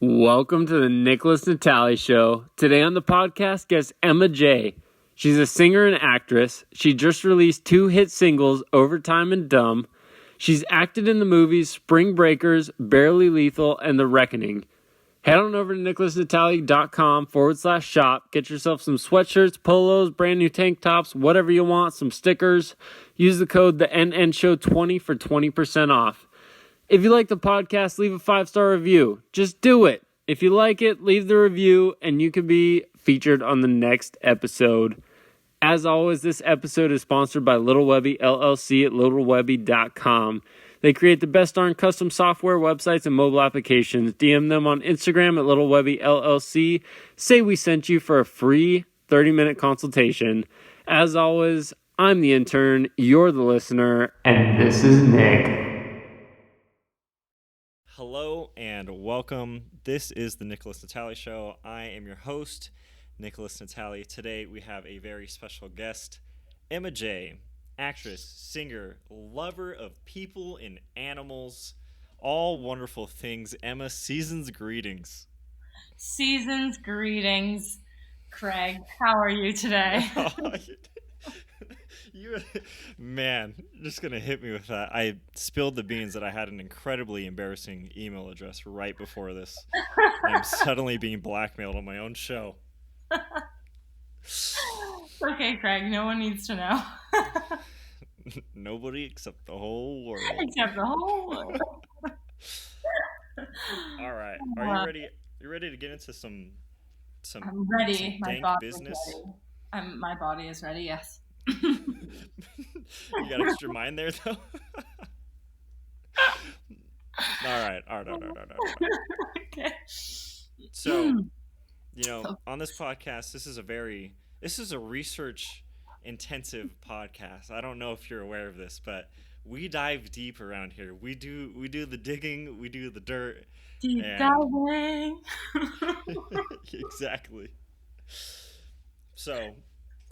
Welcome to the Nickolas Natali Show. Today on the podcast, guest Emma Jaye. She's a singer and actress. She just released 2 hit singles, Overtime and Dumb. She's acted in the movies Spring Breakers, Barely Lethal, and The Reckoning. Head on over to nickolasnatali.com/shop. Get yourself some sweatshirts, polos, brand new tank tops, whatever you want, some stickers. Use the code TheNNShow20 for 20% off. If you like the podcast, leave a 5-star review. Just do it. If you like it, leave the review and you can be featured on the next episode. As always, this episode is sponsored by Little Webby LLC at littlewebby.com. They create the best darn custom software, websites, and mobile applications. DM them on Instagram at Little Webby LLC. Say we sent you for a free 30-minute consultation. As always, I'm the intern, you're the listener, and this is Nick. Hello and welcome. This is the Nickolas Natali Show. I am your host, Nickolas Natali. Today we have a very special guest, Emma Jaye, actress, singer, lover of people and animals, all wonderful things. Emma, season's greetings. Season's greetings, Craig. How are you today? Man, just gonna hit me with that. I spilled the beans that I had an incredibly embarrassing email address right before this. I'm suddenly being blackmailed on my own show. Okay, Craig, no one needs to know. Nobody except the whole world. Except the whole world. All right, are you ready? You ready to get into some I'm ready. Some my dank body business? is ready. My body is ready, yes. You got extra mind there, though? All right. Okay. So, on this podcast, this is a research-intensive podcast. I don't know if you're aware of this, but we dive deep around here. We do the digging, we do the dirt. Deep diving. Exactly. So,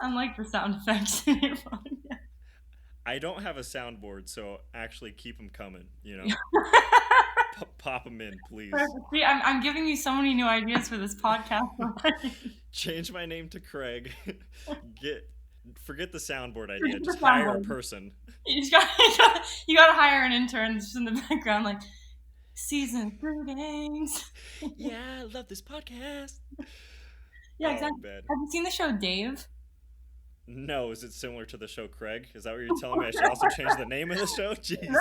Unlike the sound effects in your phone. Yeah. I don't have a soundboard, so actually keep them coming, Pop them in, please. See, I'm giving you so many new ideas for this podcast already. Change my name to Craig. Forget the soundboard idea. Just The hire a soundboard. person. You gotta hire an intern just in the background, like, season greetings. Yeah, I love this podcast. Yeah, exactly. Bad. Have you seen the show Dave? No, is it similar to the show Craig? Is that what you're telling me? I should also change the name of the show? Jeez.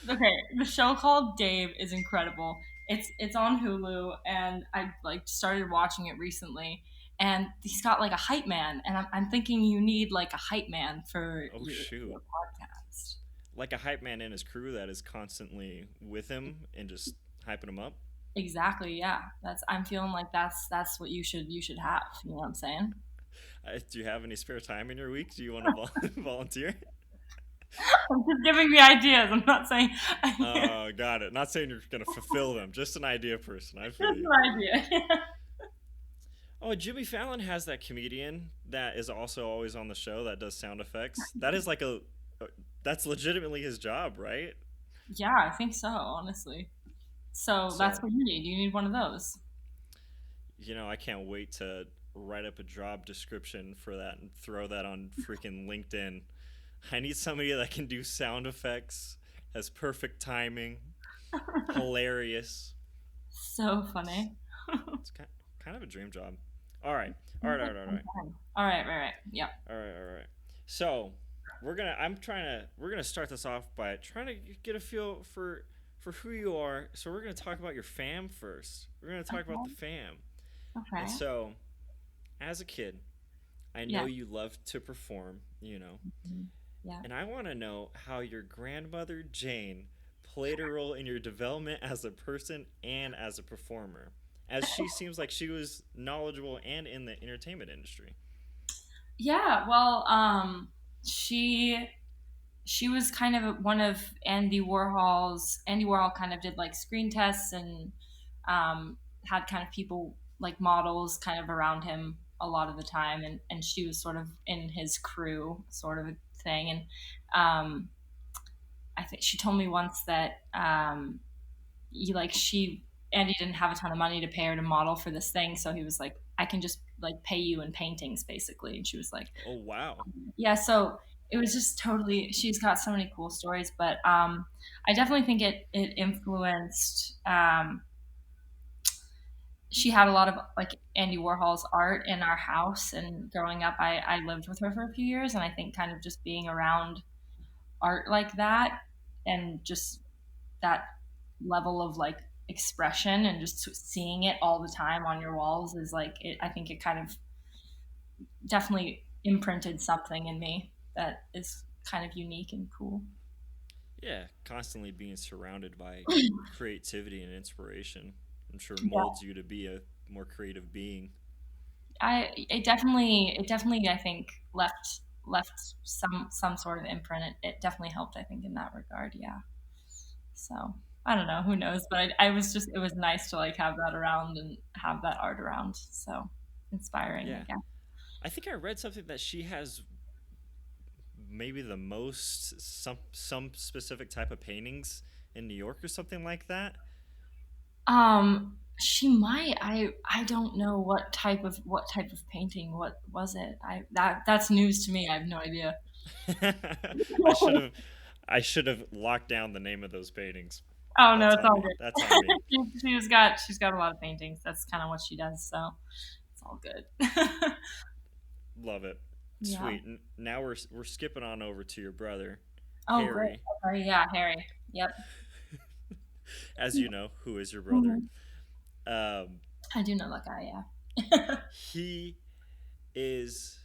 Okay, the show called Dave is incredible. It's on Hulu, and I started watching it recently. And he's got like a hype man, and I'm thinking you need like a hype man for your podcast. Like a hype man in his crew that is constantly with him and just hyping him up. Exactly, yeah. I'm feeling like that's what you should have. You know what I'm saying? Do you have any spare time in your week? Do you want to volunteer? I'm just giving me ideas. I'm not saying. Oh, got it. Not saying you're gonna fulfill them. Just an idea person. I feel Just you. an idea. Oh, Jimmy Fallon has that comedian that is also always on the show that does sound effects. That is that's legitimately his job, right? Yeah, I think so, honestly. So that's what you need. You need one of those. I can't wait to write up a job description for that and throw that on freaking LinkedIn. I need somebody that can do sound effects, has perfect timing, hilarious. So funny. It's kind of a dream job. All right. All right. Yep. All right. So we're gonna start this off by trying to get a feel for who you are. So we're gonna talk about your fam first. We're gonna talk about the fam. Okay. And so, as a kid, I know you love to perform. Mm-hmm. Yeah. And I want to know how your grandmother Jane played a role in your development as a person and as a performer, as she seems like she was knowledgeable and in the entertainment industry. Yeah, well, she was kind of one of Andy Warhol's. Andy Warhol kind of did like screen tests and had kind of people like models kind of around him a lot of the time, and she was sort of in his crew sort of a thing. And I think she told me once that she Andy didn't have a ton of money to pay her to model for this thing, so he was like, I can just like pay you in paintings basically. And she was like, Oh wow. yeah. So it was just totally, she's got so many cool stories, but I definitely think it influenced, she had a lot of like Andy Warhol's art in our house, and growing up I lived with her for a few years, and I think kind of just being around art like that and just that level of like expression and just seeing it all the time on your walls is like I think it kind of definitely imprinted something in me that is kind of unique and cool. Yeah, constantly being surrounded by creativity and inspiration, I'm sure Yeah. molds you to be a more creative being. It definitely I think left some sort of imprint. It definitely helped, I think, in that regard. Yeah. So I don't know, who knows, but I was just, it was nice to like have that around and have that art around. So inspiring, I Yeah. guess. I think I read something that she has maybe the most some specific type of paintings in New York or something like that. She might. I don't know what type of painting. What was it? That's news to me. I have no idea. I should have I should have locked down the name of those paintings. Oh no, That's it's on all me. That's on good. me. She's got a lot of paintings. That's kind of what she does. So it's all good. Love it. Yeah. Sweet. Now we're skipping on over to your brother, Oh, great. Harry. Okay. Yeah, Harry. Yep. As you know, who is your brother? Mhm. Um, I do know that guy. Yeah. he is.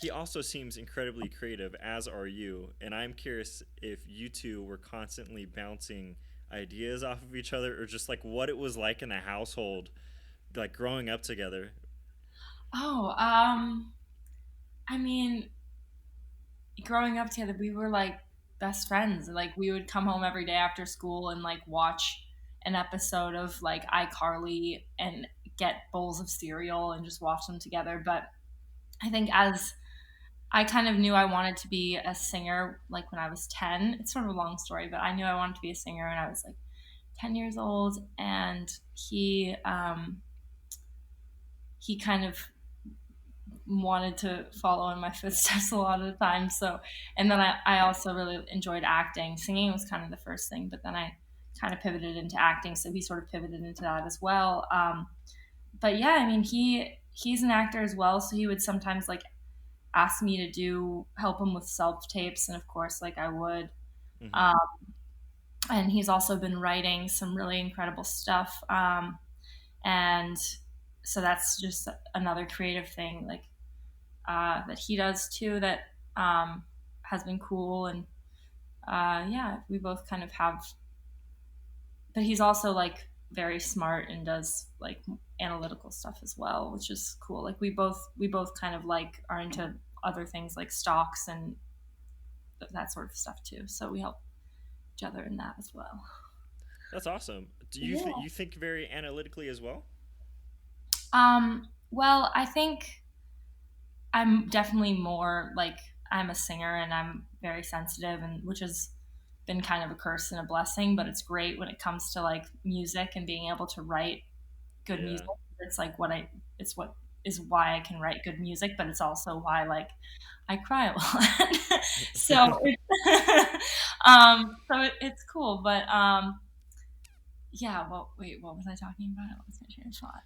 He also seems incredibly creative, as are you. And I'm curious if you two were constantly bouncing ideas off of each other, or just like what it was like in the household, like growing up together. Oh, I mean, growing up together, we were like best friends. Like we would come home every day after school and like watch an episode of like iCarly and get bowls of cereal and just watch them together. But I think as I kind of knew I wanted to be a singer like when I was 10. It's sort of a long story, but I knew I wanted to be a singer when I was like 10 years old, and he kind of wanted to follow in my footsteps a lot of the time. So, and then I also really enjoyed acting. Singing was kind of the first thing, but then I kind of pivoted into acting. So he sort of pivoted into that as well. But yeah, I mean, he's an actor as well. So he would sometimes like ask me to help him with self tapes. And of course, like I would. Hmm. Um, and he's also been writing some really incredible stuff. And so that's just another creative thing. Like, that he does too that has been cool. And yeah, we both kind of have, but he's also like very smart and does like analytical stuff as well, which is cool. Like we both kind of like are into other things like stocks and that sort of stuff too. So we help each other in that as well. That's awesome. Do you Yeah. you think very analytically as well? Well, I think I'm definitely more like, I'm a singer and I'm very sensitive, and which has been kind of a curse and a blessing, but it's great when it comes to like music and being able to write good Yeah. music. It's like it's what is why I can write good music, but it's also why like I cry a lot. So it's cool, but yeah. Well, wait, what was I talking about? I lost my train of thought.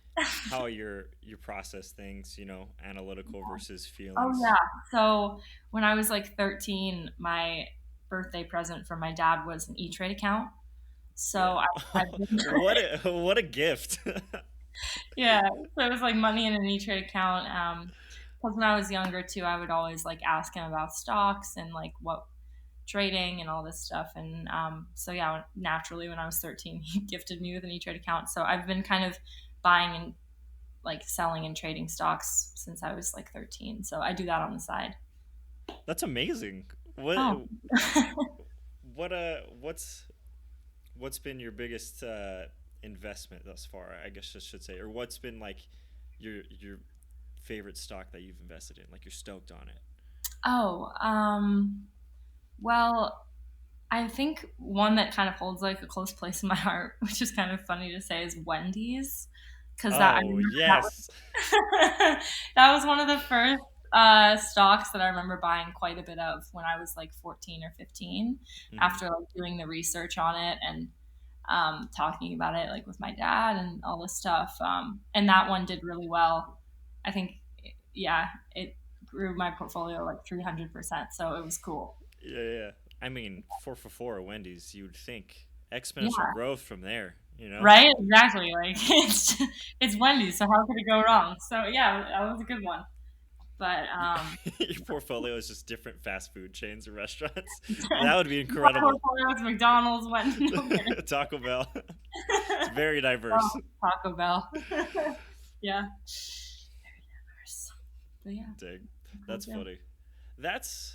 How you process things, analytical versus Oh feelings. yeah. So when I was like 13, my birthday present from my dad was an E-Trade account. So Yeah. I've been, What a gift. yeah. So it was like money in an E-Trade account. Plus when I was younger too, I would always like ask him about stocks and like what trading and all this stuff. And so yeah, naturally when I was 13, he gifted me with an E-Trade account. So I've been kind of buying and like selling and trading stocks since I was like 13. So I do that on the side. That's amazing. Oh. What's been your biggest investment thus far? I guess I should say, or what's been like your favorite stock that you've invested in? Like you're stoked on it. Oh, well, I think one that kind of holds like a close place in my heart, which is kind of funny to say, is Wendy's, because that I Oh remember that was yes. that was one of the first stocks that I remember buying quite a bit of when I was like 14 or 15, Hmm. after like doing the research on it and talking about it like with my dad and all this stuff. And that one did really well. I think, yeah, it grew my portfolio like 300%. So it was cool. Yeah, yeah. I mean, 4 for 4 at Wendy's. You would think exponential Yeah. growth from there. You know, Right? Exactly. Like it's Wendy's, so how could it go wrong? So yeah, that was a good one. But your portfolio is just different fast food chains and restaurants. That would be my incredible. portfolio was McDonald's, went no kidding. Taco Bell. It's very diverse. Oh, Taco Bell. Yeah. Very diverse. But yeah, Dig. cool That's too. funny. That's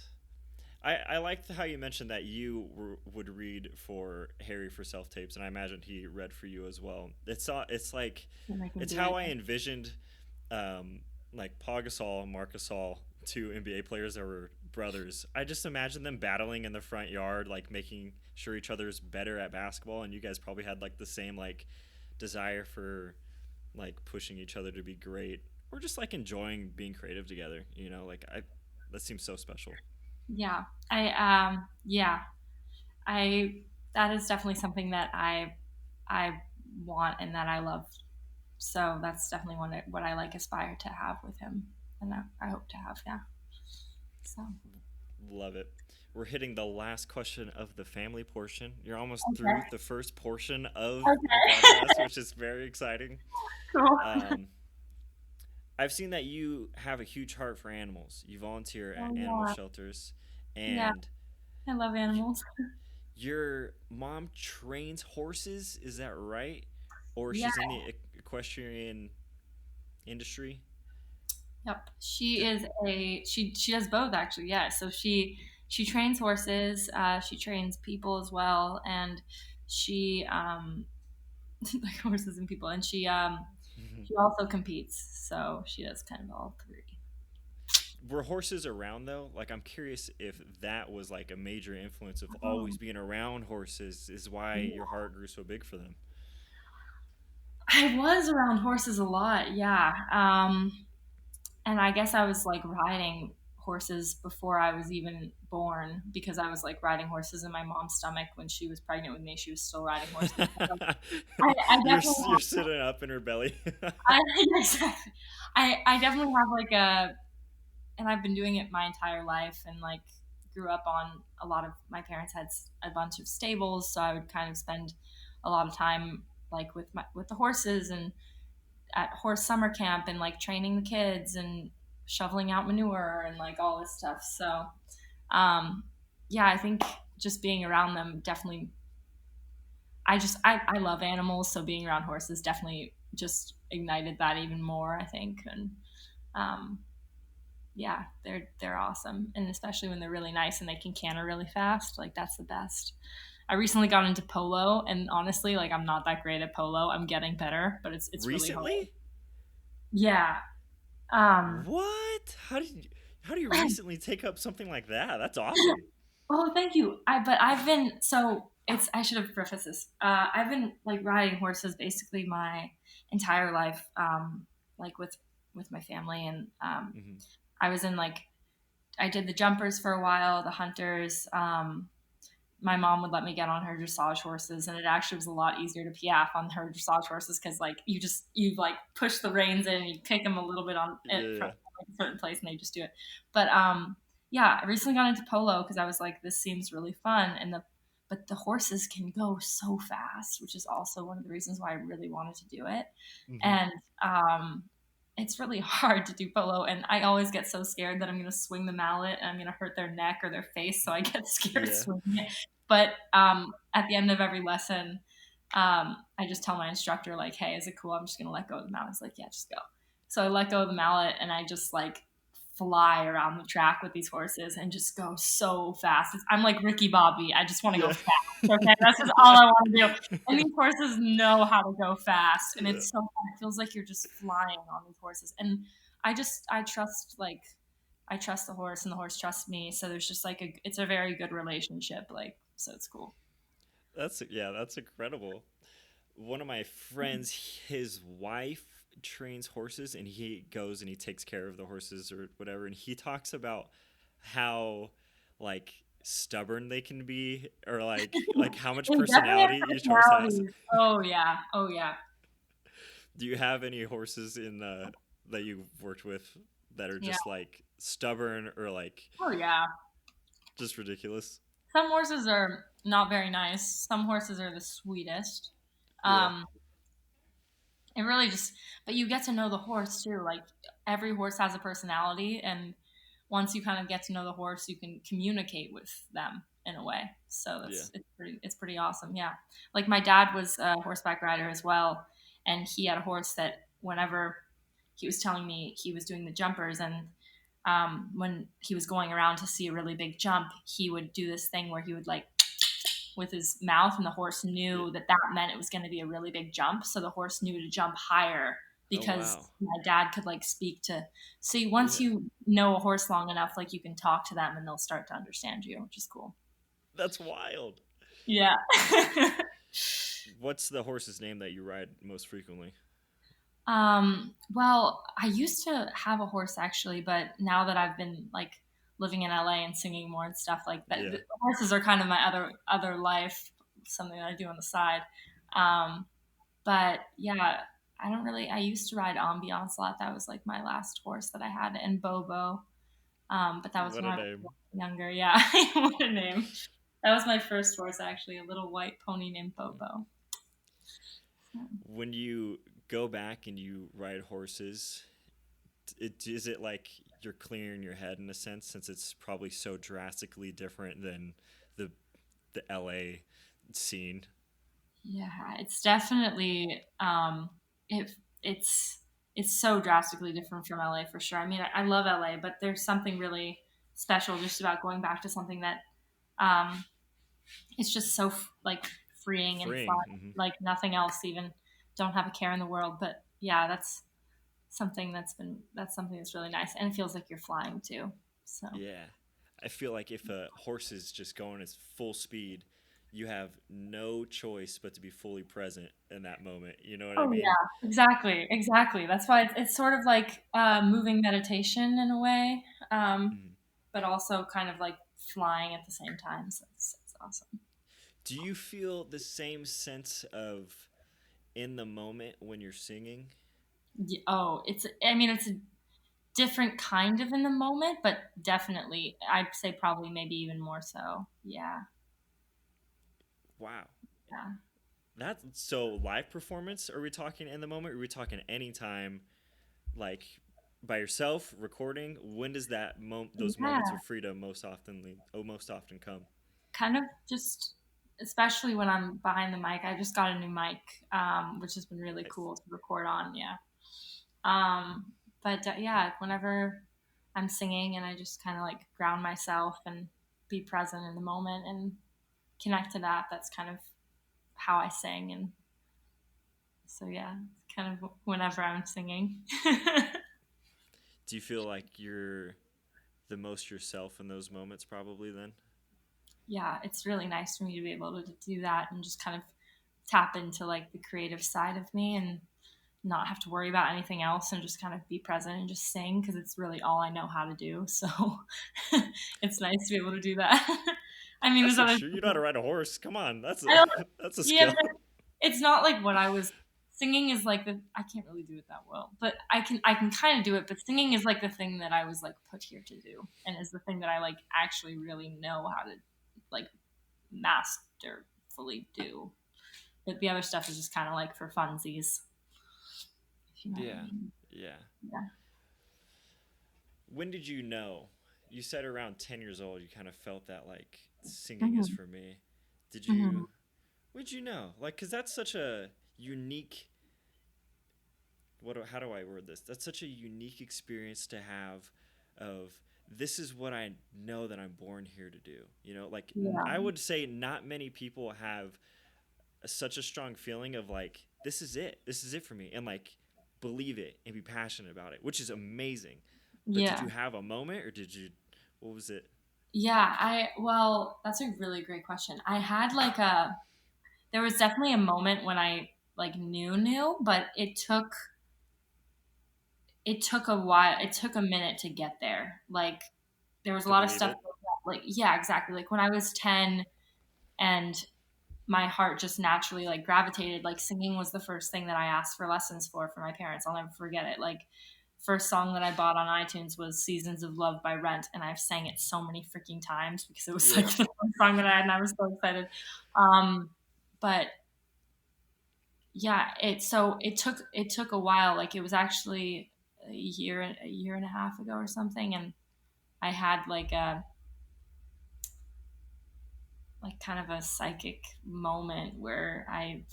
I liked how you mentioned that you would read for Harry for self tapes, and I imagined he read for you as well. It's like And I can it's do how it. I envisioned, like Pau Gasol and Marc Gasol, two NBA players that were brothers. I just imagine them battling in the front yard, like making sure each other's better at basketball, and you guys probably had like the same like desire for like pushing each other to be great, or just like enjoying being creative together. You know, like I that seems so special. Yeah. Yeah. I that is definitely something that I want and that I love. So that's definitely what I like aspire to have with him, and I hope to have. Yeah. So Love it. We're hitting the last question of the family portion. You're almost through okay. the first portion of the Okay. podcast, which is very exciting. Cool. Um, I've seen that you have a huge heart for animals. You volunteer Oh at animal yeah. shelters, Yeah. and I love y- animals. your mom trains horses. Is that right? Or Yeah. she's in the equestrian industry? Yep. She D- is she does both actually. Yeah. So she trains horses. She trains people as well, and she like horses and people, and she also competes. So she does kind of all three. Were horses around though? Like, I'm curious if that was like a major influence of Oh, always being around horses, is why yeah. your heart grew so big for them. I was around horses a lot. Yeah. And I guess I was like riding horses before I was even born because I was like riding horses in my mom's stomach when she was pregnant with me. She was still riding horses. I definitely You're sitting up in her belly. I, exactly. I definitely have like and I've been doing it my entire life and like grew up on a lot of my parents had a bunch of stables, so I would kind of spend a lot of time like with the horses and at horse summer camp and like training the kids and shoveling out manure and like all this stuff. So, um, yeah, I think just being around them definitely. I love animals, so being around horses definitely just ignited that even more. I think, and um, yeah, they're awesome, and especially when they're really nice and they can canter really fast. Like that's the best. I recently got into polo, and honestly, like I'm not that great at polo. I'm getting better, but it's really hard. Recently? Yeah. Um, What? How do you recently take up something like that? That's awesome. oh, thank you. But I've been so it's I should have prefaced this. I've been like riding horses basically my entire life, like with my family, and Hmm. I was in like I did the jumpers for a while, the hunters. My mom would let me get on her dressage horses, and it actually was a lot easier to piaffe on her dressage horses because like you like push the reins in and you kick them a little bit on it from Yeah. like, a certain place and they just do it. But yeah, I recently got into polo because I was like, this seems really fun, and the horses can go so fast, which is also one of the reasons why I really wanted to do it. Hmm. And it's really hard to do polo, and I always get so scared that I'm going to swing the mallet and I'm going to hurt their neck or their face, so I get scared Yeah. swinging it. But at the end of every lesson, I just tell my instructor like, "Hey, is it cool? I'm just gonna let go of the mallet." He's like, "Yeah, just go." So I let go of the mallet and I just like fly around the track with these horses and just go so fast. I'm like Ricky Bobby. I just want to go Yeah. fast. Okay, that's just all I want to do. And these horses know how to go fast, and Yeah. it's so fun. It feels like you're just flying on these horses. And I trust I trust the horse and the horse trusts me. So there's just like it's a very good relationship. Like So it's cool. That's incredible. One of my friends, his wife trains horses, and he goes and he takes care of the horses or whatever, and he talks about how like stubborn they can be, or like how much They definitely have personality each horse has. personalities. Oh yeah. Oh yeah. Do you have any horses in that you've worked with that are Yeah. just like stubborn or like Oh yeah. just ridiculous? Some horses are not very nice. Some horses are the sweetest. Yeah. Um, it really just, but you get to know the horse too. Like every horse has a personality, and once you kind of get to know the horse, you can communicate with them in a way. So Yeah. it's pretty awesome. Yeah. Like my dad was a horseback rider as well, and he had a horse that whenever he was telling me he was doing the jumpers, and when he was going around to see a really big jump, he would do this thing where he would like with his mouth, and the horse knew that meant it was going to be a really big jump. So the horse knew to jump higher Oh because wow. my dad could like speak to. See, once Yeah. you know a horse long enough, like you can talk to them and they'll start to understand you, which is cool. That's wild. Yeah. What's the horse's name that you ride most frequently? Well, I used to have a horse actually, but now that I've been like living in LA and singing more and stuff like that, Yeah. the horses are kind of my other life, something that I do on the side. Um, but yeah, I used to ride Ambiance a lot. That was like my last horse that I had, and Bobo. But that was What when a I was name. younger. Yeah, what a name. That was my first horse actually, a little white pony named Bobo. When you go back and you ride horses, is it like you're clearing your head in a sense, since it's probably so drastically different than the the LA scene? Yeah, it's definitely it it's it's so drastically different from LA for sure. I mean, I love LA, but there's something really special just about going back to something that um it's just so like freeing and fun, Freeing. Hmm. like nothing else. Even don't have a care in the world. But yeah, that's something that's really nice, and it feels like you're flying too. So Yeah. I feel like if a horse is just going at full speed, you have no choice but to be fully present in that moment. You know what I oh mean? yeah, exactly. That's why it's sort of like moving meditation in a way, Mhm. but also kind of like flying at the same time. So it's awesome. Do you feel the same sense of in the moment when you're singing? Oh, I mean, it's a different kind of in the moment, but definitely, I'd say probably maybe even more so. Yeah, Wow. yeah. That's so live performance. Are we talking in the moment? Or are we talking anytime, like by yourself recording? When does those moments Yeah, of freedom most often come? kind of just, especially when I'm behind the mic. I just got a new mic, which has been really Nice. cool to record on. Yeah. But yeah, whenever I'm singing and I just kind of like ground myself and be present in the moment and connect to that, that's kind of how I sing. And so, yeah, it's kind of whenever I'm singing. Do you feel like you're the most yourself in those moments? Probably then. Yeah, it's really nice for me to be able to do that and just kind of tap into like the creative side of me and not have to worry about anything else and just kind of be present and just sing because it's really all I know how to do. So it's nice to be able to do that. I mean, That's there's for other sure. You know how to ride a horse. Come on, that's I a don't, that's a yeah, skill. but it's not like what I was singing is like I can't really do it that well, but I can kind of do it. But singing is like the thing that I was like put here to do, and is the thing that I like actually really know how to like masterfully do. But the other stuff is just kind of like for funsies, if you know what I Yeah, mean. yeah. Yeah. When did you know? You said around 10 years old, you kind of felt that like singing is Hmm. for me. Did Hmm. you? When did you know? Like, cause that's such a unique. How do I word this? That's such a unique experience to have. Of this is what I know that I'm born here to do. You know, like Yeah. I would say not many people have such a strong feeling of like this is it. This is it for me, and like believe it and be passionate about it, which is amazing. But did Yeah. you have a moment, or did you? What was it? Well, that's a really great question. I had there was definitely a moment when I like knew, but it took a while. It took a minute to get there. Like there was a To lot of believe stuff, it? like, yeah, exactly. Like when I was 10 and my heart just naturally like gravitated, like singing was the first thing that I asked for lessons for my parents. I'll never forget it. Like first song that I bought on iTunes was Seasons of Love by Rent, and I've sang it so many freaking times because it was like Yeah. the first song that I had and I was so excited. Um but yeah, it took a while. Like it was actually a year and a half ago or something, and I had like kind of a psychic moment where I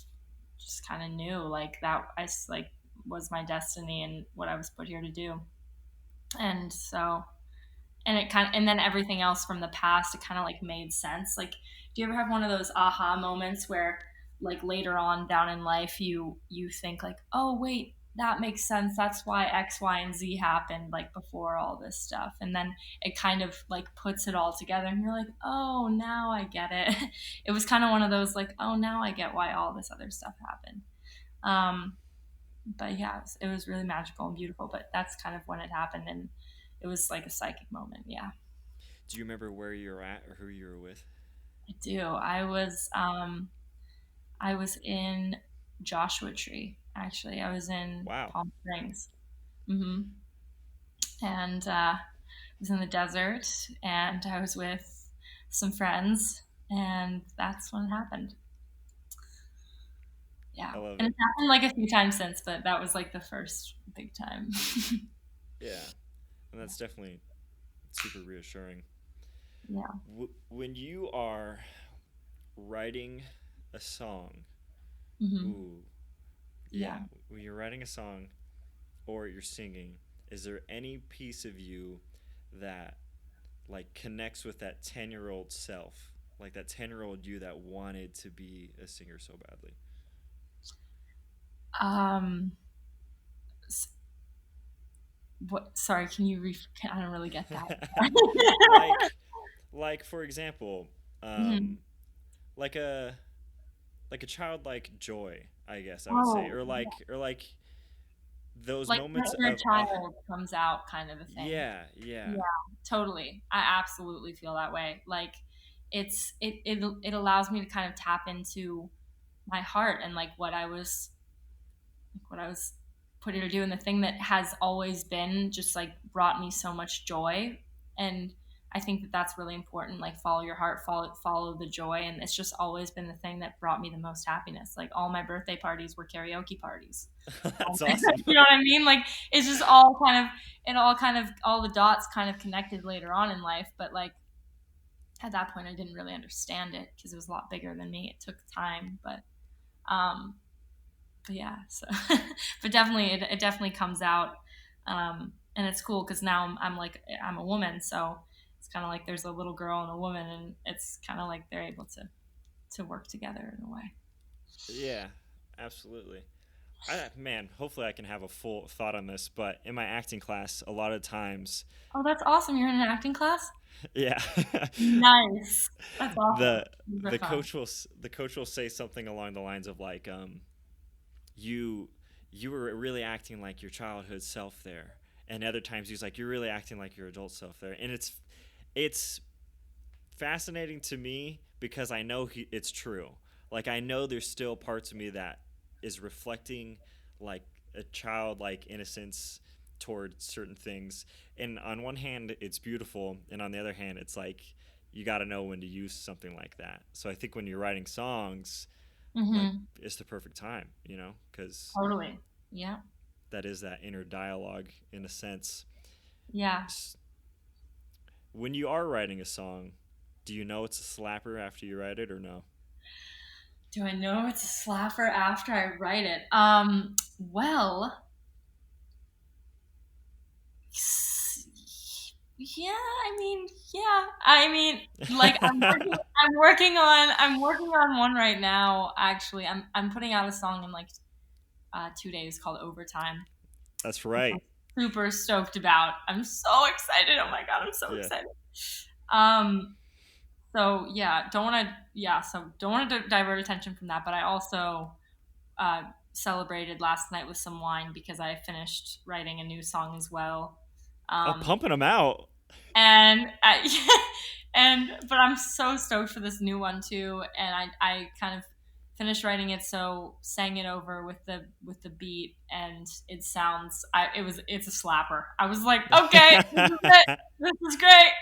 just kind of knew like that like was my destiny and what I was put here to do. And so and then everything else from the past, it kind of like made sense. Like do you ever have one of those aha moments where like later on down in life you think like, oh wait, that makes sense, that's why X, Y, and Z happened like before all this stuff, and then it kind of like puts it all together and you're like, oh, now I get it. It was kind of one of those like, oh, now I get why all this other stuff happened. um but yeah, it was really magical and beautiful, but that's kind of when it happened, and it was like a psychic moment. Yeah, Do you remember where you were at or who you were with? I do. I was in Joshua Tree, actually. I was in Wow. Palm Springs. Hmm. And I was in the desert, and I was with some friends, and that's when it happened. Yeah. I love And it. it's happened like a few times since, but that was like the first big time. Yeah. And that's definitely super reassuring. Yeah. When you are writing a song, Hmm. ooh, yeah, Yeah. when you're writing a song or you're singing, is there any piece of you that like connects with that 10-year-old self? Like that 10-year-old you that wanted to be a singer so badly? Um, what? Sorry, can you? I don't really get that. like like for example, Hmm. um like a childlike joy, I guess I would say, Oh, or like those like the moments inner of child comes out, kind of a thing. yeah, yeah. Yeah, totally. I absolutely feel that way. Like it allows me to kind of tap into my heart and like what I was put here to do, and the thing that has always been just like brought me so much joy. And I think that that's really important. Like follow your heart, follow the joy, and it's just always been the thing that brought me the most happipiness. Like all my birthday parties were karaoke parties. That's awesome. You know what I mean? Like it's just all kind of all the dots kind of connected later on in life. But like at that point, I didn't really understand it because it was a lot bigger than me. It took time, um, but yeah. So, but definitely, it definitely comes out, and it's cool because now I'm like I'm a woman, so it's kind of like there's a little girl and a woman, and it's kind of like they're able to work together in a way. Yeah, absolutely. Man, hopefully I can have a full thought on this, but in my acting class, a lot of times, Oh, that's awesome! You're in an acting class. yeah, Nice. That's awesome. the Super the fun. coach will the coach will say something along the lines of like, you you were really acting like your childhood self there, and other times he's like, you're really acting like your adult self there, and it's fascinating to me because I know it's true. Like I know there's still parts of me that is reflecting like a childlike innocence towards certain things. And on one hand, it's beautiful, and on the other hand, it's like you got to know when to use something like that. So I think when you're writing songs, like Mm-hmm. it's the perfect time, because Totally. Yeah. that is that inner dialogue in a sense. Yeah. When you are writing a song, do you know it's a slapper after you write it or no? Do I know it's a slapper after I write it? Well, yeah. I mean, yeah. I mean, like I'm working on one right now. Actually, I'm putting out a song in like 2 days called Overtime. That's Which I'm right. super stoked about. I'm so excited. Oh my god, I'm so Yeah. excited. Um, so yeah, don't want to divert attention from that. But I also celebrated last night with some wine because I finished writing a new song as well. Oh, Um, pumping them out. and but I'm so stoked for this new one too. And I kind of finished writing it, so sang it over with the beat, and it's a slapper. I was like, okay, this is it. This is great.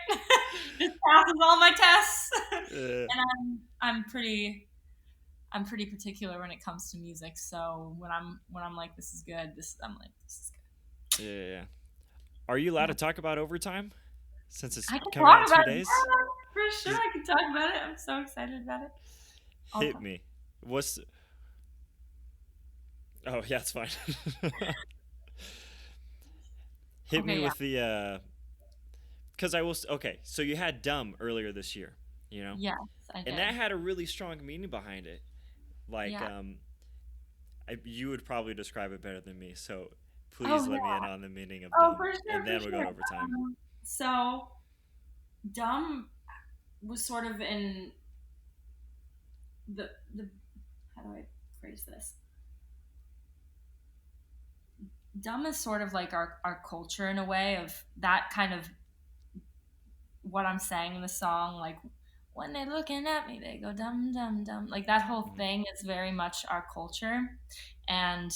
This passes all my tests. Uh, And I'm pretty particular when it comes to music. So when I'm like, this is good, I'm like, this is yeah, yeah, yeah. Are you allowed good. to talk about overtime since it's I can coming out talk in two about it. days? Yeah, for sure. Just I can talk about it. I'm so excited about it. I'll hit talk. me. What's Oh, yeah, it's fine. Hit me Okay, yeah. with the because I will. Okay, so you had dumb earlier this year, you know, Yes, I and did. that had a really strong meaning behind it. Like, Yeah. you would probably describe it better than me. So Oh please let me in yeah. on the meaning of Oh, dumb, for sure, and for then we'll go to sure. overtime. So dumb was sort of in the how do I phrase this? Dumb is sort of like our culture in a way of that kind of what I'm saying in the song, like when they're looking at me, they go dum dum dum. Like that whole Mhm. thing is very much our culture. And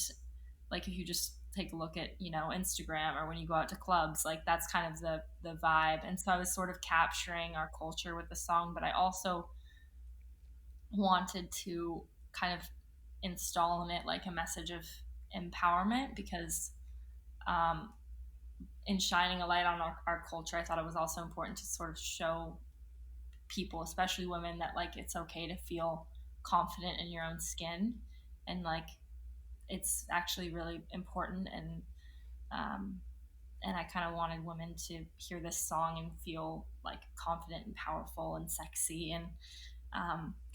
like if you just take a look at, Instagram or when you go out to clubs, like that's kind of the vibe. And so I was sort of capturing our culture with the song, but I also wanted to kind of install in it like a message of empowerment because um, in shining a light on our culture, I thought it was also important to sort of show people, especially women, that like it's okay to feel confident in your own skin, and like it's actually really important. Um, and I kind of wanted women to hear this song and feel like confident and powerful and sexy and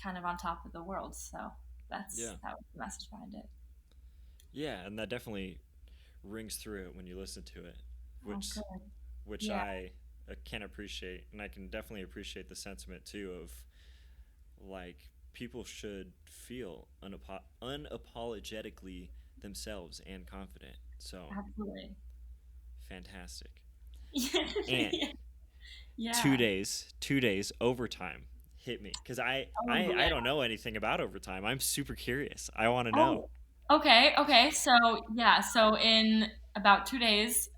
kind of on top of the world. So Yeah, that was the message behind it. yeah, and that definitely rings through it when you listen to it, Oh, which good. which Yeah, I can appreciate, and I can definitely appreciate the sentiment too of like people should feel unapologetically themselves and confident. So absolutely. fantastic. And Yeah. 2 days overtime. Hit me because I, Oh, I yeah. I don't know anything about overtime. I'm super curious. I want to know. Oh, okay, okay. So yeah, so in about 2 days,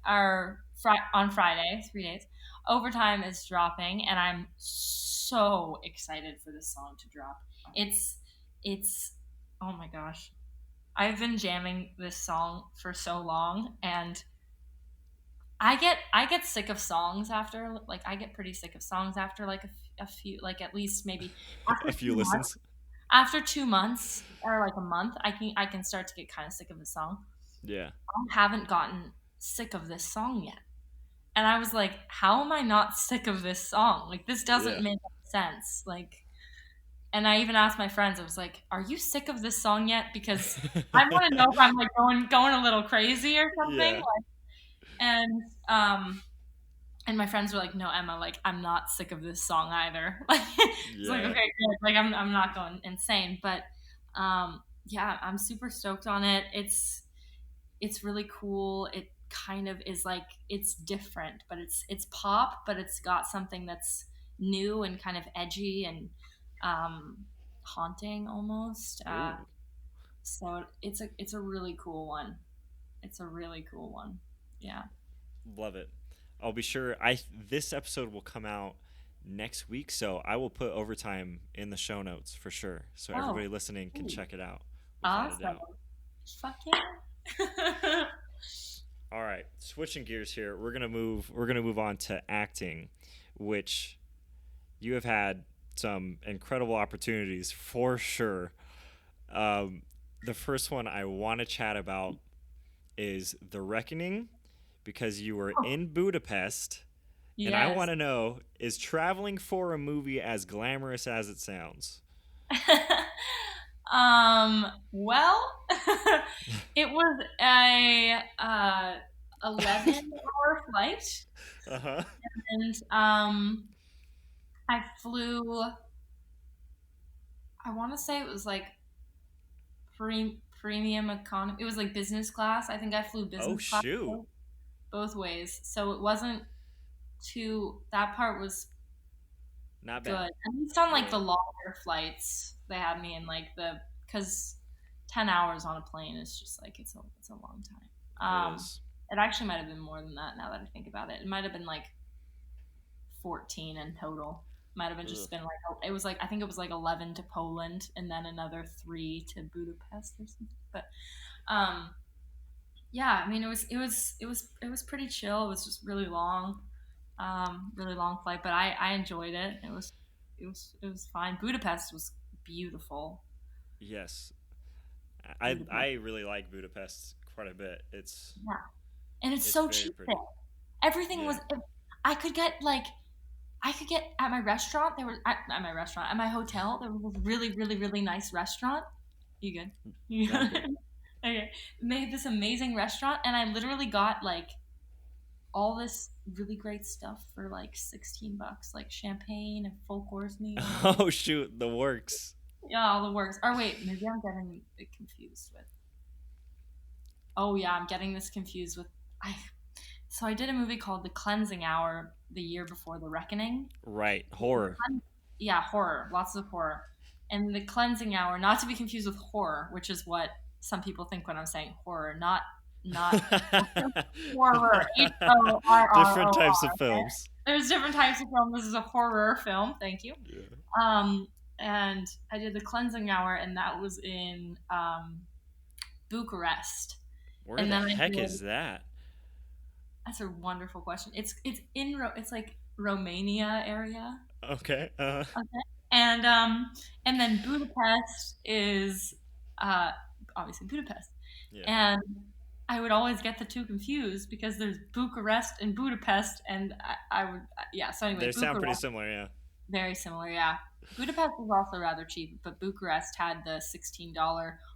on Friday, 3 days, overtime is dropping, and I'm so excited for this song to drop. It's it's oh my gosh, I've been jamming this song for so long, and I get sick of songs after like I get pretty sick of songs after like a few, like at least maybe after A few listens. after 2 months or like a month, I can start to get kind of sick of the song. Yeah. I haven't gotten sick of this song yet. And I was like, how am I not sick of this song? Like this doesn't Yeah. make sense. Like, and I even asked my friends, I was like, are you sick of this song yet? Because I want to know if I'm like going a little crazy or something. Yeah. Like, and um and my friends were like, no, Emma, like I'm not sick of this song either. Like it's like, okay, Yeah. good. Like I'm not going insane. But yeah, I'm super stoked on it. It's really cool. It kind of is like it's different, but it's pop, but it's got something that's new and kind of edgy and um haunting almost. Ooh, So it's a really cool one. It's a really cool one. Yeah. love it. I'll be sure. I This episode will come out next week, so I will put overtime in the show notes for sure, so Oh, everybody listening can cool. check it out without a Awesome. doubt. Fuck yeah. All right, switching gears here. We're gonna move on to acting, which you have had some incredible opportunities for sure. Um, the first one I want to chat about is The Reckoning, because you were Oh, in Budapest, and I yes. want to know, is traveling for a movie as glamorous as it sounds? Well, it was a 11-hour flight, Uh huh. and I flew. I want to say it was like premium economy. It was like business class. I think I flew Oh business class shoot, both ways, so it wasn't too. That part was not good. bad. At least on like Yeah, the longer flights, they had me in like because 10 hours on a plane is just like it's a long time. it is. It actually might have been more than that now that I think about it. It might have been like 14 in total. Might have been Ugh. just been like it was like I think it was like 11 to Poland and then another 3 to Budapest or something. But um, yeah, I mean it was pretty chill. It was just really long flight, but I enjoyed it. It was fine. Budapest was beautiful. Yes, I Budapest, really like Budapest quite a bit. It's yeah, and it's it's so very cheap there. pretty. Everything Yeah. was. I could get like I could get at my restaurant. There was at my restaurant at my hotel. There was a really, really, really nice restaurant. You good? You Yeah, I'm good? good. Okay. They had this amazing restaurant, and I literally got like all this really great stuff for like $16, like champagne and full course meal. Oh shoot, the works. Yeah, all the works. Or wait, maybe I'm getting it confused with. Oh yeah, I'm getting this confused with. I So I did a movie called The Cleansing Hour the year before The Reckoning. Right, horror. Yeah, horror, lots of horror. And The Cleansing Hour, not to be confused with horror, which is what some people think when I'm saying horror, not horror. Different HORROR. types of Okay? films. There's different types of film. This is a horror film. Thank you. Yeah. And I did The Cleansing Hour, and that was in Bucharest. Where And the then I heck did. is that? That's a wonderful question. It's like Romania area. Okay. Okay. And then Budapest is uh obviously Budapest. Yeah. And I would always get the two confused because there's Bucharest and Budapest and I would yeah, so anyway, They sound pretty Bucharest similar, yeah. very similar, yeah. Budapest was also rather cheap, but Bucharest had the $16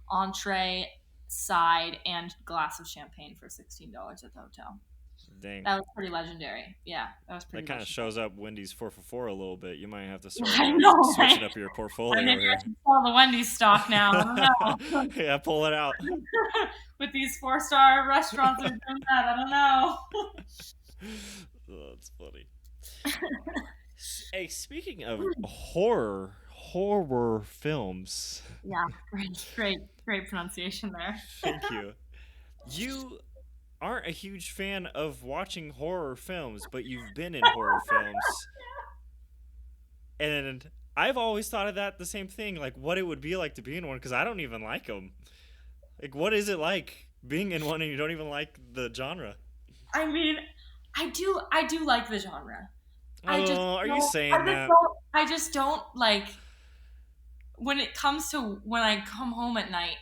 entree, side, and glass of champagne for $16 at the hotel. Dang. That was pretty legendary. Yeah, that was That pretty kind of legendary. shows up Wendy's 4 for 4 a little bit. You might have to start I know, switching right? up your Or portfolio maybe here. I should sell the Wendy's stock now. I don't know. Yeah, pull it out. With these 4-star restaurants that are doing that, I don't know. Oh, that's funny. Hey, speaking of horror films, Yeah, great pronunciation there. thank you. You aren't a huge fan of watching horror films, but you've been in horror films. And I've always thought of that the same thing, like what it would be like to be in one, because I don't even like them. Like, what is it like being in one and you don't even like the genre? I mean, I do like the genre. I just Oh, are you don't- saying I just that? don't I just don't like when it comes to when I come home at night,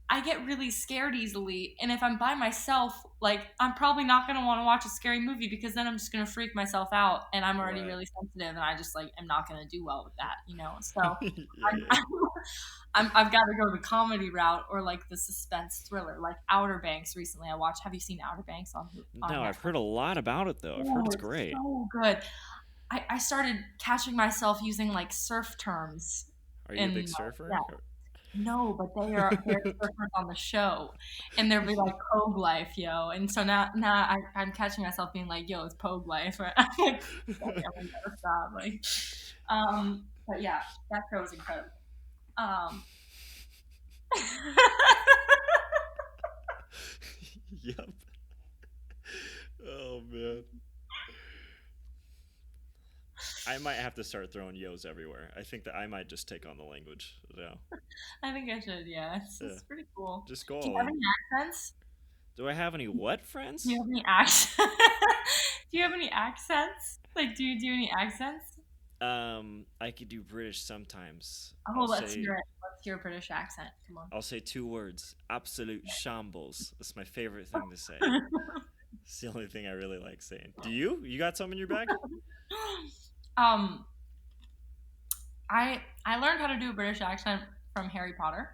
I get really scared easily. And if I'm by myself, like I'm probably not gonna want to watch a scary movie because then I'm just gonna freak myself out and I'm already Right. really sensitive and I just like am not gonna do well with that, you know. So Yeah. I've got to go the comedy route or like the suspense thriller, like Outer Banks. Recently, I watched. Have you seen Outer Banks on No, Netflix? I've heard a lot about it though. I've heard it's great. So good. I started catching myself using like surf terms. Are you a big in, surfer? yeah. No, but they're surfers on the show, and they're be like Pogue life, yo. And so now I'm catching myself being like, yo, it's Pogue life. I'm like, okay, I'm gonna gotta stop. Like, but yeah, that show was incredible. Yep. Oh man. I might have to start throwing yos everywhere. I think that I might just take on the language now. I think I should. Yeah, it's Yeah. pretty cool. Just go Do you all have in. any accents? Do I have any what friends? Do you have any accents? Do you have any accents? Like, do you do any accents? I could do British sometimes. Oh, let's hear it. Let's hear a British accent. Come on. I'll say 2 words. Absolute shambles. That's my favorite thing to say. It's the only thing I really like saying. Do you? You got some in your bag? I learned how to do a British accent from Harry Potter.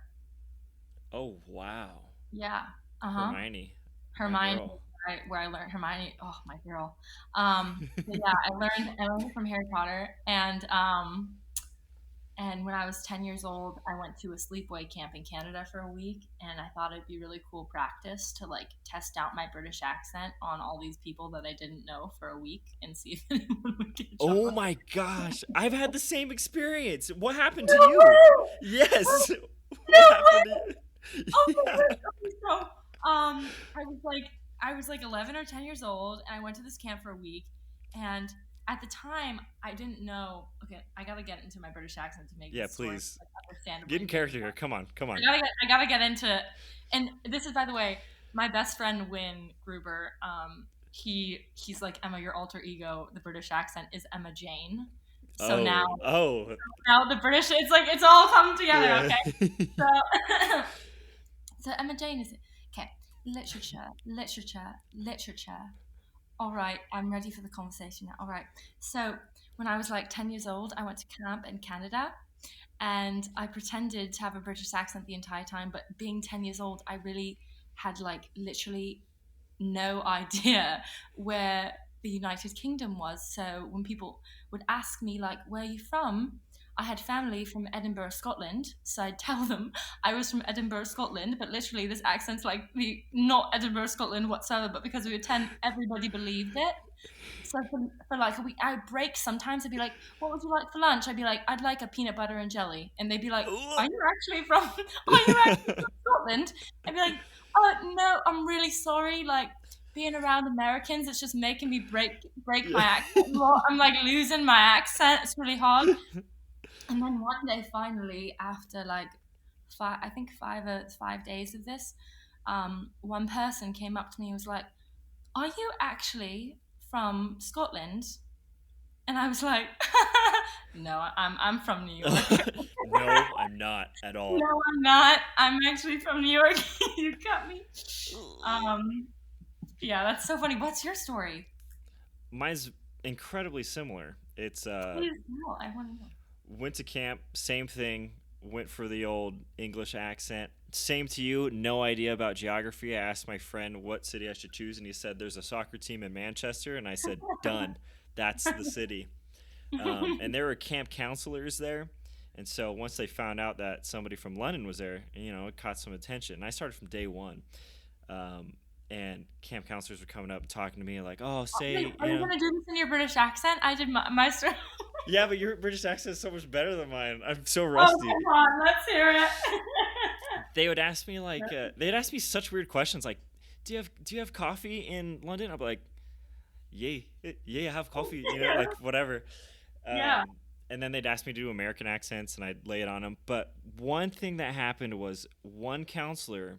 Oh wow. Yeah. Uh-huh. Hermione. My Hermione, girl. where I learned Hermione. Oh, my girl. But yeah, I learned it from Harry Potter, and when I was 10 years old, I went to a sleepaway camp in Canada for a week, and I thought it'd be really cool practice to like test out my British accent on all these people that I didn't know for a week and see if anyone would catch Oh on. my gosh, I've had the same experience. What happened to No you? way! Yes. No What happened to way! you? Oh my Yeah. gosh. Okay, so I was like 11 or 10 years old, and I went to this camp for a week. And at the time, I didn't know. Okay, I gotta get into my British accent to make Yeah, this story please. like, understandable. Get in character here. Come on. I gotta get into it. And this is, by the way, my best friend Win Gruber. He's like, Emma, your alter ego. The British accent is Emma Jane. So Oh. now the British, it's like it's all come together. Yeah. Okay, so so Emma Jane is okay. Literature. All right, I'm ready for the conversation now. All right. So when I was like 10 years old, I went to camp in Canada, and I pretended to have a British accent the entire time. But being 10 years old, I really had like literally no idea where the United Kingdom was. So when people would ask me like, "Where are you from?" I had family from Edinburgh, Scotland, so I'd tell them I was from Edinburgh, Scotland. But literally, this accent's like not Edinburgh, Scotland whatsoever. But because we were 10, everybody believed it. So for like a week, I'd break sometimes. I'd be like, "What would you like for lunch?" I'd be like, "I'd like a peanut butter and jelly," and they'd be like, "Are you actually from? Are you actually from Scotland?" I'd be like, "Oh no, I'm really sorry. Like being around Americans, it's just making me break my accent. A lot. I'm like losing my accent. It's really hard." And then one day, finally, after like I think 5 days of this, one person came up to me and was like, "Are you actually from Scotland?" And I was like, "No, I'm from New York." No, I'm not at all. No, I'm not. I'm actually from New York. You got me. Yeah, that's so funny. What's your story? Mine's incredibly similar. It's Please, no, I want to know. went to camp, same thing. Went for the old English accent. Same to you, no idea about geography. I asked my friend what city I should choose, and he said there's a soccer team in Manchester, and I said, done. That's the city. And there were camp counselors there. And so once they found out that somebody from London was there, it caught some attention. And I started from day one. And camp counselors were coming up and talking to me like, oh, say, Wait, are you going to do this in your British accent? I did my story. Yeah, but your British accent is so much better than mine. I'm so Oh, rusty. come on, let's hear it. They would ask me like, they'd ask me such weird questions like, do you have coffee in London? I'd be like, yeah, I have coffee, like whatever. Yeah. And then they'd ask me to do American accents, and I'd lay it on them. But one thing that happened was one counselor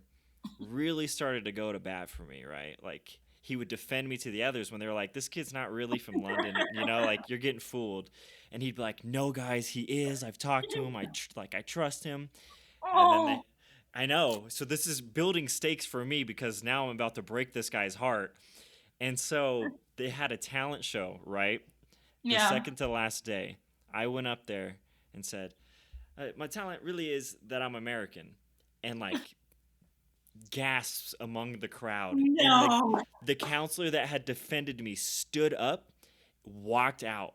really started to go to bat for me, right? Like he would defend me to the others when they were like, this kid's not really from London, like you're getting fooled. And he'd be like, no, guys, he is. I've talked to him. I trust him. And then Oh, I know. So this is building stakes for me because now I'm about to break this guy's heart. And so they had a talent show, right? The yeah. second to last day, I went up there and said, my talent really is that I'm American. And like gasps among the crowd. And No. the counselor that had defended me stood up, walked out.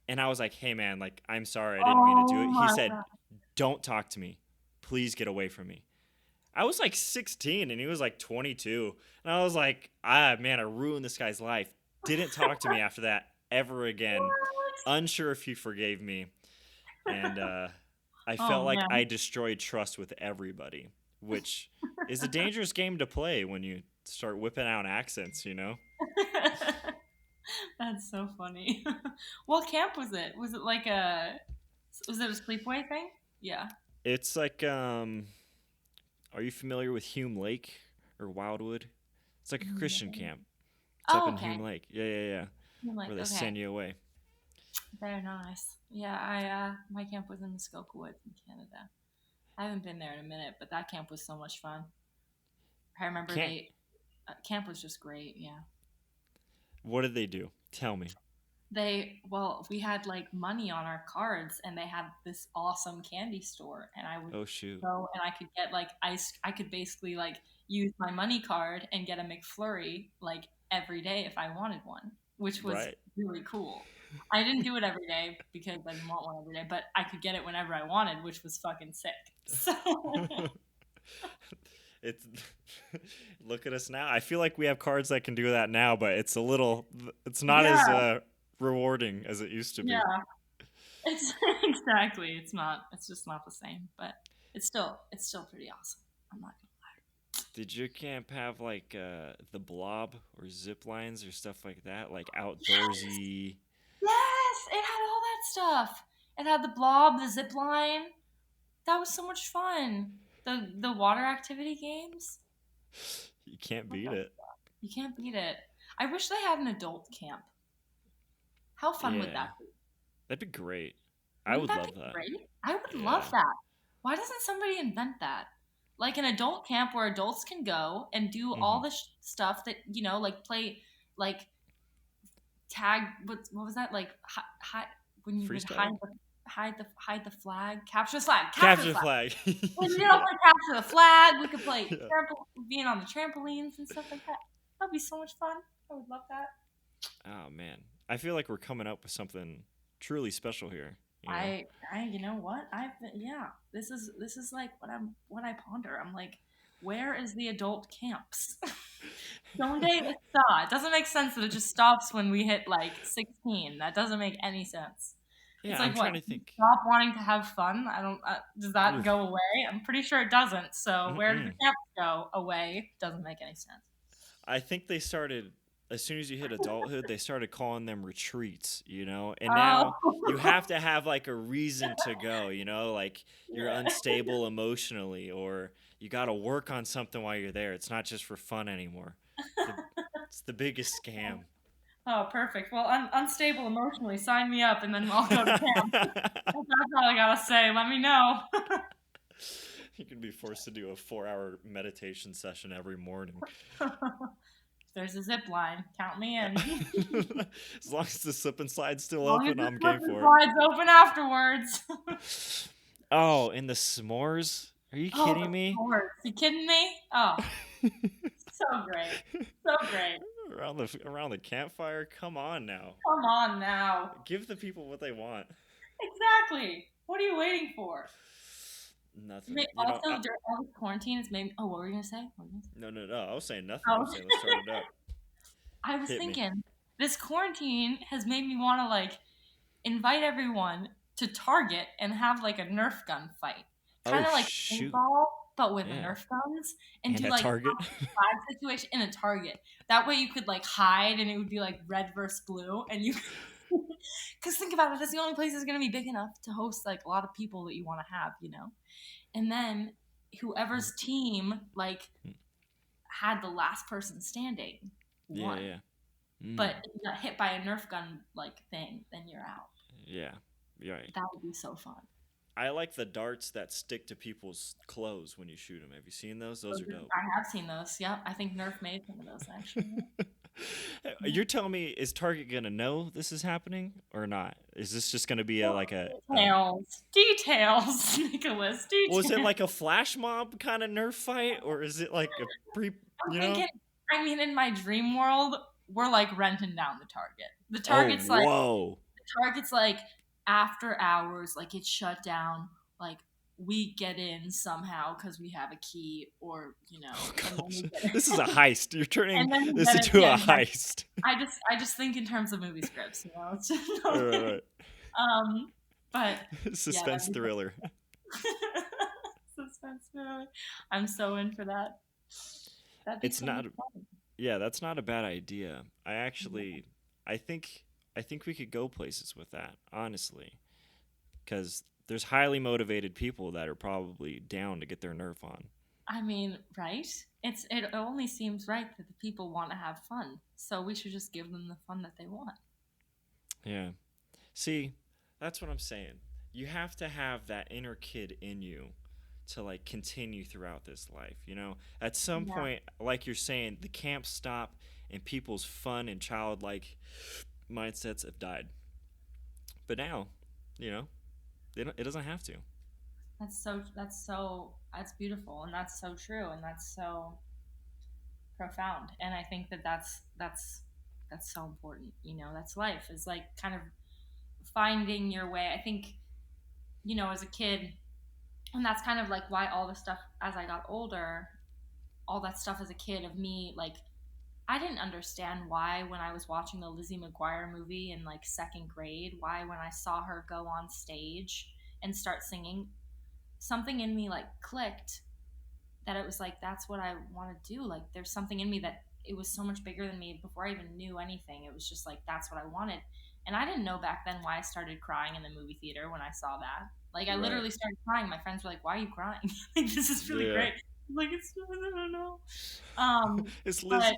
And I was like, hey, man, like, I'm sorry. I didn't mean to do Oh it. He my said, God. don't talk to me. Please get away from me. I was like 16 and he was like 22. And I was like, man, I ruined this guy's life. Didn't talk to me after that ever again. Unsure if he forgave me. And I felt Oh like man. I destroyed trust with everybody, which is a dangerous game to play when you start whipping out accents, That's so funny. What camp was it? Was it like was it a sleepaway thing? Yeah. It's like, are you familiar with Hume Lake or Wildwood? It's like a Christian camp. It's up Oh, in okay. Hume Lake. Yeah. I'm like, Where they okay. send you away. Very nice. Yeah, I my camp was in Muskoka Woods in Canada. I haven't been there in a minute, but that camp was so much fun. I remember camp was just great. Yeah. What did they do? Tell me. We had like money on our cards, and they had this awesome candy store, and I would Oh, shoot. go and I could get like ice. I could basically like use my money card and get a McFlurry like every day if I wanted one, which was Right. really cool. I didn't do it every day because I didn't want one every day, but I could get it whenever I wanted, which was fucking sick. So It's look at us now. I feel like we have cards that can do that now, but it's not yeah, as rewarding as it used to be. yeah, it's exactly. It's just not the same, but it's still pretty awesome. I'm not Did your camp have like the blob or zip lines or stuff like that, like gonna lie. outdoorsy? Yes, it had all that stuff. It had the blob, the zip line. That was so much fun. The water activity games. You can't What beat the it. fuck? You can't beat it. I wish they had an adult camp. How fun would Yeah, that be? that'd be great. I Wouldn't would that be love that. great? I would Yeah. love that. Why doesn't somebody invent that? Like an adult camp where adults can go and do Hmm. all the stuff that, like play, like tag. What was that? Like when you would Freeze tag? hide the flag, capture the flag, capture Capture the the flag. flag. We could play capture the flag. We could play Yeah. being on the trampolines and stuff like that. That'd be so much fun. I would love that. Oh man, I feel like we're coming up with something truly special here. You know? You know what? Yeah. This is like what I ponder. I'm like, where is the adult camps? Donde está? It doesn't make sense that it just stops when we hit like 16. That doesn't make any sense. It's Yeah, I'm like what? trying to think. Stop wanting to have fun. I don't. Does that Oof. go away? I'm pretty sure it doesn't. So where does the Mm-mm. camps go? Away? Doesn't make any sense. I think they started as soon as you hit adulthood, they started calling them retreats, and Oh. now you have to have like a reason to go, like you're Yeah. unstable emotionally or you got to work on something while you're there. It's not just for fun anymore. The, it's the biggest scam. Oh, perfect. Well, unstable emotionally, sign me up, and then I'll go to camp. That's all I gotta say. Let me know. You can be forced to do a 4-hour meditation session every morning. There's a zip line. Count me in. As long as the slip and slide's still As long as open, the I'm slip game and for slide's open afterwards. it. Oh, and the s'mores? Are you Oh, kidding me? Lord. You kidding me? Oh, so great. So great. around the campfire? Come on now. Come on now. Give the people what they want. Exactly. What are you waiting for? Nothing. Also, during all this quarantine, it's made. Oh, what were you gonna say? No. I was saying nothing. I Oh. was saying let's start it up. I was Hit me. thinking this quarantine has made me want to like invite everyone to Target and have like a Nerf gun fight, kind of like Shoot. paintball, but with Yeah. Nerf guns, and And do at like Target. a flag situation in a Target. That way, you could like hide, and it would be like red versus blue, and you. Because think about it, that's the only place that's going to be big enough to host like a lot of people that you want to have, And then whoever's team like had the last person standing won. Yeah. But if you got hit by a Nerf gun like thing, then you're out. Yeah. Right. That would be so fun. I like the darts that stick to people's clothes when you shoot them. Have you seen those? Those are dope. I have seen those. Yep. I think Nerf made some of those actually. You're telling me, is Target gonna know this is happening or not? Is this just gonna be Details, Nickolas. Details. Was it like a flash mob kind of Nerf fight, or is it like a thinking, I mean, in my dream world, we're like renting down the Target. The Target's like whoa. The Target's like after hours, like it's shut down. Like we get in somehow because we have a key, or This is a heist. You're turning this into into a heist. I just think in terms of movie scripts, It's just, Right. But suspense thriller. Suspense thriller. I'm so in for that. It's not. Yeah, that's not a bad idea. I think we could go places with that, honestly, because there's highly motivated people that are probably down to get their Nerf on. I mean, right? It only seems right that the people want to have fun, so we should just give them the fun that they want. Yeah. See, that's what I'm saying. You have to have that inner kid in you to like continue throughout this life, At some point, like you're saying, the camps stop and people's fun and childlike mindsets have died. But now, it doesn't have to. That's beautiful, and that's so true, and that's so profound. And I think that that's so important. That's life, is like kind of finding your way. I think, as a kid, and that's kind of like why all the stuff as I got older, all that stuff as a kid of me, like I didn't understand why when I was watching the Lizzie McGuire movie in like second grade, why when I saw her go on stage and start singing, something in me like clicked, that it was like that's what I want to do. Like there's something in me that it was so much bigger than me before I even knew anything. It was just like that's what I wanted. And I didn't know back then why I started crying in the movie theater when I saw that. Like I Right. literally started crying. My friends were like, "Why are you crying?" Like this is really Yeah. great. I'm like it's I don't know. It's But Lizzie.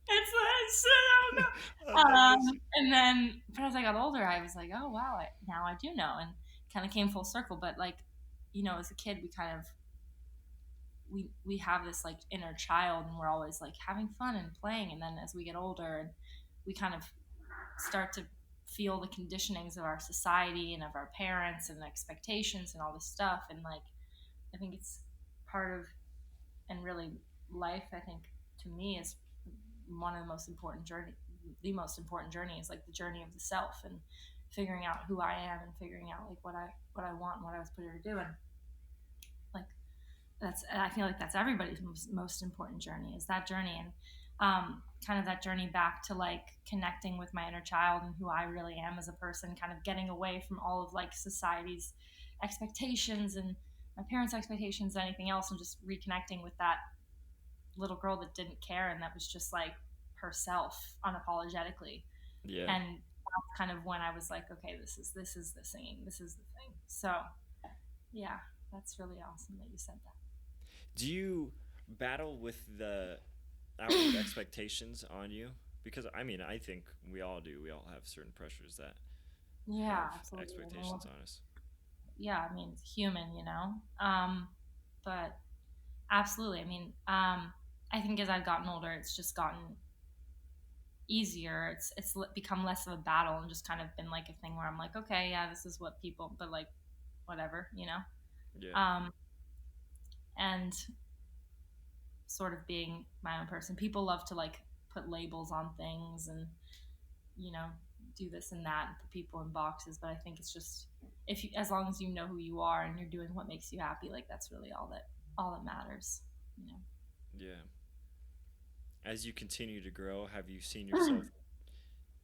it's I don't I know. love Lizzie. And then, but as I got older, I was like, oh wow, now I do know, and kind of came full circle. But like, as a kid, we kind of we have this like inner child, and we're always like having fun and playing. And then as we get older, and we kind of start to feel the conditionings of our society and of our parents and expectations and all this stuff. And like, I think it's part of, and really life, I think, to me is one of the most important journey is like the journey of the self, and figuring out who I am, and figuring out like what I want and what I was put here to do. And like I feel like that's everybody's most important journey, is that journey. And kind of that journey back to like connecting with my inner child and who I really am as a person, kind of getting away from all of like society's expectations and my parents' expectations and anything else, and just reconnecting with that little girl that didn't care and that was just like herself unapologetically. Yeah. And that's kind of when I was like, okay, this is the singing, this is the thing. So yeah, that's really awesome that you said that. Do you battle with the outward expectations on you? Because I mean, I think we all do. We all have certain pressures that Yeah, have absolutely. expectations on us. Yeah, I mean, it's human, but absolutely. I mean, I think as I've gotten older, it's just gotten easier. It's become less of a battle and just kind of been like a thing where I'm like, okay, yeah, this is what people, but like, whatever. Yeah. Um, and sort of being my own person. People love to like put labels on things and you know do this and that and put people in boxes. But I think it's just if you, as long as you know who you are and you're doing what makes you happy, like that's really all that matters. You know. Yeah. As you continue to grow, have you seen yourself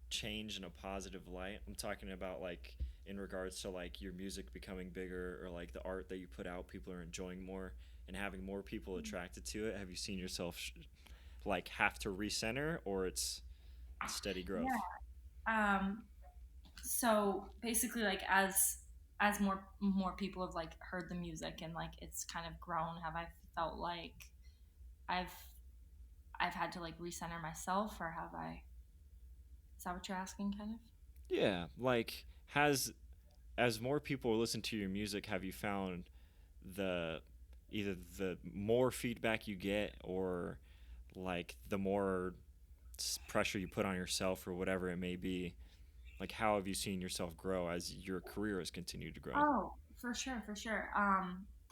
change in a positive light? I'm talking about like in regards to like your music becoming bigger or like the art that you put out, people are enjoying more and having more people attracted to it. Have you seen yourself like have to recenter, or it's steady growth? Yeah. So basically, like as more people have like heard the music and like it's kind of grown, have I felt like I've I've had to like recenter myself, or have I? Is that what you're asking, kind of? Yeah, like has as more people listen to your music, have you found the either the more feedback you get or like the more pressure you put on yourself or whatever it may be, like how have you seen yourself grow as your career has continued to grow? Oh, for sure, for sure.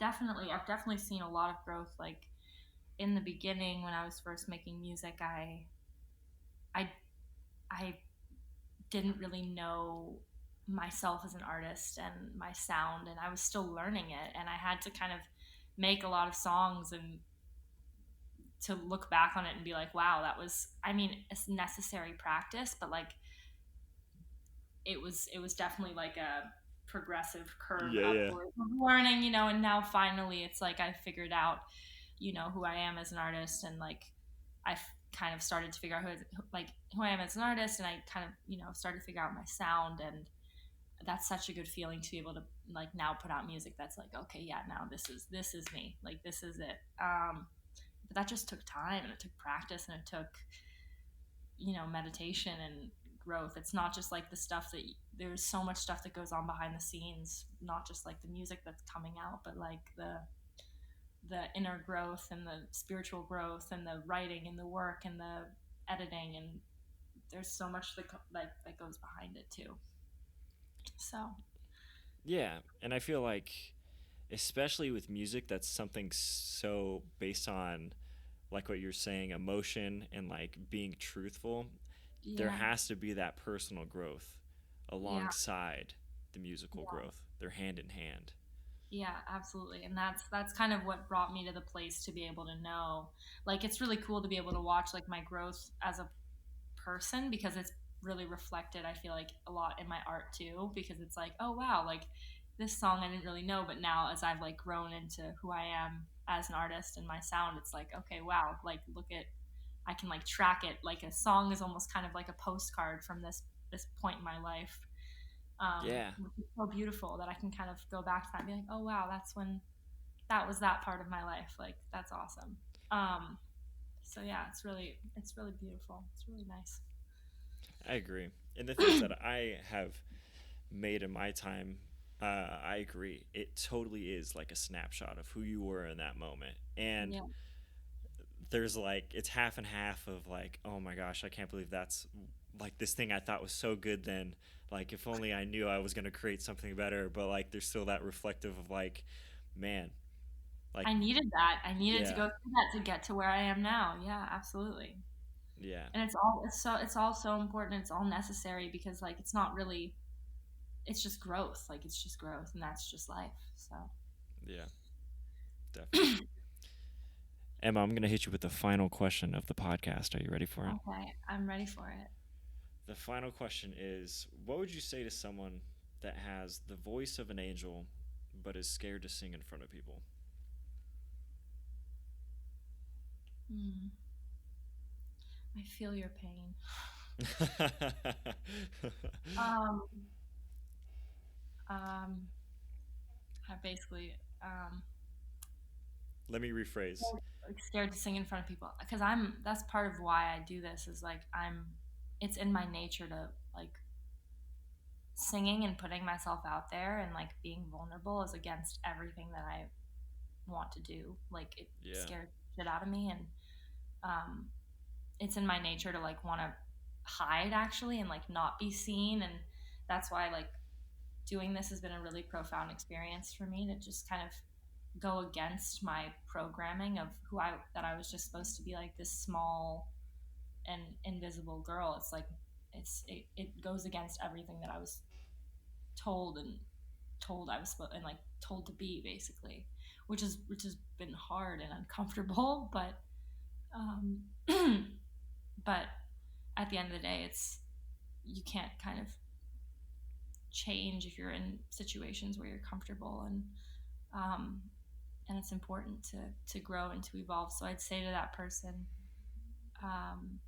Definitely, I've definitely seen a lot of growth. Like in the beginning, when I was first making music, I, I didn't really know myself as an artist and my sound, and I was still learning it, and I had to kind of make a lot of songs and to look back on it and be like, wow, that was, I mean, it's necessary practice, but like it was definitely like a progressive curve Yeah, yeah. upward of learning, and now finally it's like I figured out, who I am as an artist, and like I've kind of started to figure out who I am as an artist, and I kind of, started to figure out my sound, and that's such a good feeling to be able to like now put out music that's like, okay, yeah, now this is me, like this is it. But that just took time, and it took practice, and it took, meditation and growth. It's not just like the stuff that there's so much stuff that goes on behind the scenes, not just like the music that's coming out, but like the inner growth and the spiritual growth and the writing and the work and the editing, and there's so much that goes behind it too. So Yeah, and I feel like especially with music that's something so based on like what you're saying, emotion and like being truthful, there Yeah. has to be that personal growth Yeah. alongside the musical Yeah. growth. They're hand in hand. Yeah, absolutely. And that's kind of what brought me to the place to be able to know. Like it's really cool to be able to watch like my growth as a person because it's really reflected, I feel like, a lot in my art too, because it's like, oh wow, like this song I didn't really know, but now as I've like grown into who I am as an artist and my sound, it's like, okay, wow, like look at, I can like track it. Like a song is almost kind of like a postcard from this point in my life. Yeah. Which is so beautiful that I can kind of go back to that and be like, oh wow, that's when that was that part of my life. Like that's awesome. So yeah, it's really beautiful. It's really nice. I agree. And the things that I have made in my time, I agree. It totally is like a snapshot of who you were in that moment. And Yeah. there's like, it's half and half of like, oh my gosh, I can't believe that's like this thing I thought was so good then. Like, if only I knew I was going to create something better. But like, there's still that reflective of like, man, like, I needed that. I needed to yeah, go through that to get to where I am now. Yeah, absolutely. yeah, And it's all so important. It's all necessary because like it's not really, it's just growth. Like it's just growth and that's just life. So yeah, definitely. Emma, I'm going to hit you with the final question of the podcast. Are you ready for it? okay, I'm ready for it. The final question is, what would you say to someone that has the voice of an angel but is scared to sing in front of people? Hmm. I feel your pain. Um, um, I basically Let me rephrase. like scared to sing in front of people because that's part of why I do this is like it's in my nature to like singing and putting myself out there and like being vulnerable is against everything that I want to do. Like it Yeah, scares the shit out of me and um it's in my nature to like want to hide actually and like not be seen, and that's why like doing this has been a really profound experience for me to just kind of go against my programming of who I that I was just supposed to be like this small and invisible girl. It's like it goes against everything that I was told and told I was supposed and like told to be basically, which has been hard and uncomfortable, but um but at the end of the day it's you can't kind of change if you're in situations where you're comfortable, um and it's important to grow and to evolve. So I'd say to that person, um,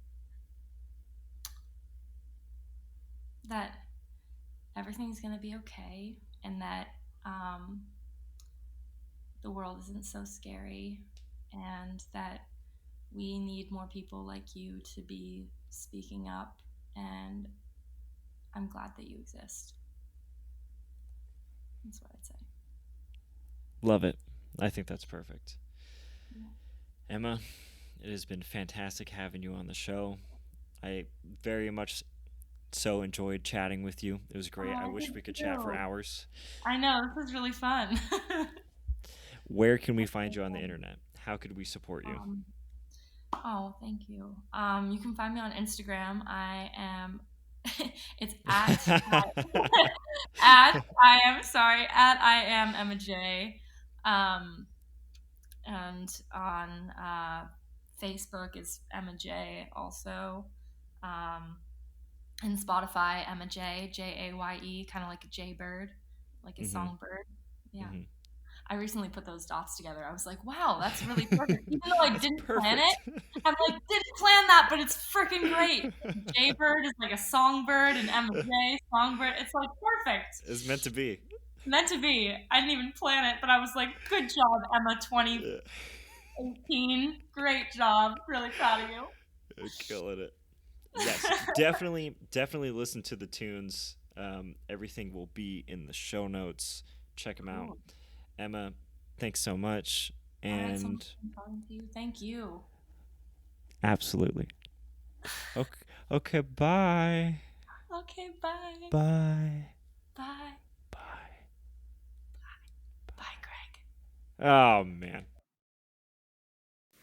that everything's going to be okay and that um, the world isn't so scary and that we need more people like you to be speaking up, and I'm glad that you exist. That's what I'd say. love it. I think that's perfect. Yeah. Emma, it has been fantastic having you on the show. I very much so enjoyed chatting with you. It was great. I Oh, wish thank we could chat for you. hours. I know, this was really fun. Where can we find you on the internet? How could we support you? um, Oh, thank you. You can find me on Instagram. I am. It's at I am sorry at I am Emma Jaye, um, and on Facebook is Emma Jaye also, um, and Spotify Emma Jaye Jaye, kind of like a jaybird, like a Mm-hmm. songbird. Yeah. Mm-hmm. I recently put those dots together. I was like, wow, that's really perfect. Even though I That's didn't plan it, perfect. I'm like, didn't plan that, but it's freaking great. Jaybird is like a songbird, and Emma Jay, songbird. It's like perfect. It's meant to be. Meant to be. I didn't even plan it, but I was like, good job, Emma Yeah. 2018. Great job. Really proud of you. Killing it. Yes, definitely listen to the tunes. Everything will be in the show notes. Check them out. Cool. Emma, thanks so much. I had so much And fun talking to you. Thank you. absolutely. Okay, okay, bye. Okay, bye. Bye. Bye. Bye. Bye, Greg. Oh, man.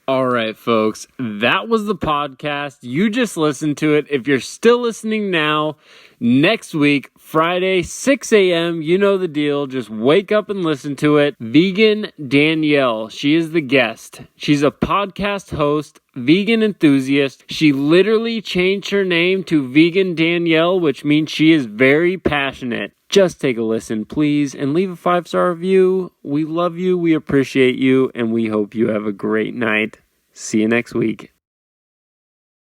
All right, folks, that was the podcast. You just listened to it. If you're still listening now, next week, Friday, 6 a.m., you know the deal. Just wake up and listen to it. Vegan Danielle, she is the guest. She's a podcast host, vegan enthusiast. She literally changed her name to Vegan Danielle, which means she is very passionate. Just take a listen, please, and leave a 5-star review. We love you, we appreciate you, and we hope you have a great night. See you next week.